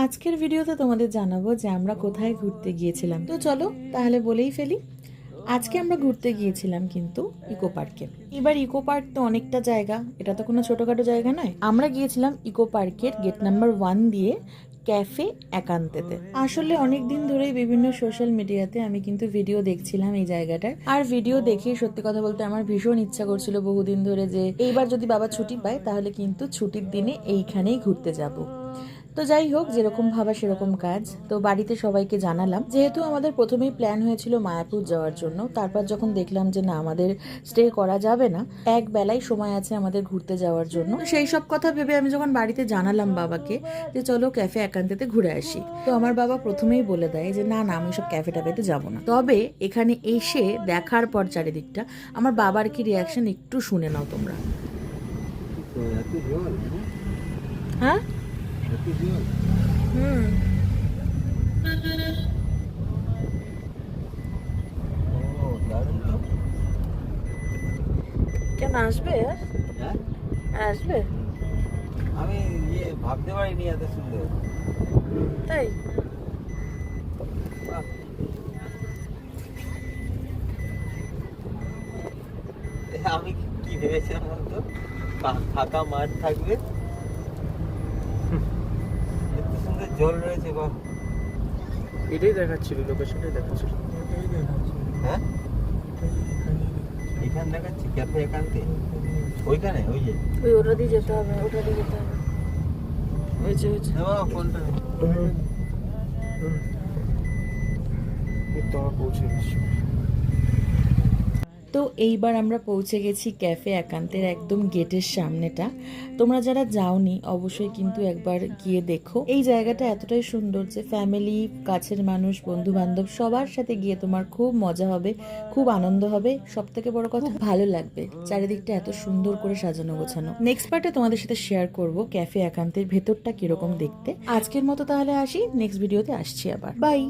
আজকের ভিডিওতে তোমাদের জানাবো যে আমরা কোথায় ঘুরতে গিয়েছিলাম। তো চলো তাহলে বলেই ফেলি। আজকে আমরা ঘুরতে গিয়েছিলাম কিন্তু ইকো পার্কে। এবার ইকো পার্ক তো অনেকটা জায়গা, এটা তো কোনো ছোটখাটো জায়গা নয়। আমরা গিয়েছিলাম ইকো পার্কের গেট নাম্বার 1 দিয়ে ক্যাফে একান্তেতে। আসলে অনেক দিন ধরেই বিভিন্ন সোশ্যাল মিডিয়াতে আমি কিন্তু ভিডিও দেখছিলাম এই জায়গাটার, আর ভিডিও দেখেই সত্যি কথা বলতে আমার ভীষণ ইচ্ছা করছিল বহুদিন ধরে যে এইবার যদি বাবা ছুটি পায় তাহলে কিন্তু ছুটির দিনে এইখানেই ঘুরতে যাব। তো যাই হোক, যেরকম ভাবা সেরকম কাজ। তো বাড়িতে সবাইকে জানালাম, যেহেতু আমাদের প্রথমেই প্ল্যান হয়েছিল মায়াপুর যাওয়ার জন্য। তারপর যখন দেখলাম যে না, আমাদের স্টে করা যাবে না, এক বেলায় সময় আছে আমাদের ঘুরতে যাওয়ার জন্য, সেই সব কথা ভেবে আমি যখন বাড়িতে জানালাম বাবাকে যে চলো ক্যাফে একান্তেতে ঘুরে আসি, তো আমার বাবা প্রথমেই বলে দেয় যে না না, আমি সব ক্যাফে ট্যাফেতে যাবো না। তবে এখানে এসে দেখার পর চারিদিকটা, আমার বাবার কি রিয়াকশন একটু শুনে নাও তোমরা। হ্যাঁ, হুম, কেন আসবে? হ্যাঁ, আসবে আমি ভাবতে পারিনি এত সুন্দর। তাই? বাহ, আমি কি ভেবেছিলাম বলতো, ফাঁকা মাঠ থাকবে, এত সুন্দর জল রয়েছে। বাহ, এটাই দেখাচ্ছিল, লোকেশনটাই দেখাচ্ছিল। হ্যাঁ এখানে দেখাচ্ছি ক্যাফে একান্তে, ওইখানে ওই যে ওই ওটা দিয়ে যেতে হবে, ওটা দিয়ে যেতে হবে। হয়েছে হয়েছে। কোনটা তো পৌঁছে গেছি। তো এইবার আমরা পৌঁছে গেছি ক্যাফে একান্তের একদম গেটের সামনেটা। তোমরা যারা যাওনি অবশ্যই কিন্তু একবার গিয়ে দেখো। এই জায়গাটা এতটাই সুন্দর যে ফ্যামিলি, কাছের মানুষ, বন্ধু বান্ধব সবার সাথে গিয়ে তোমার খুব মজা হবে, খুব আনন্দ হবে, সব থেকে বড় কথা ভালো লাগবে। চারিদিকটা এত সুন্দর করে সাজানো গোছানো। নেক্সট পার্টে তোমাদের সাথে শেয়ার করব ক্যাফে একান্তের ভেতরটা কিরকম দেখতে। আজকের মতো তাহলে আসি, নেক্সট ভিডিওতে আসছি আবার। বাই।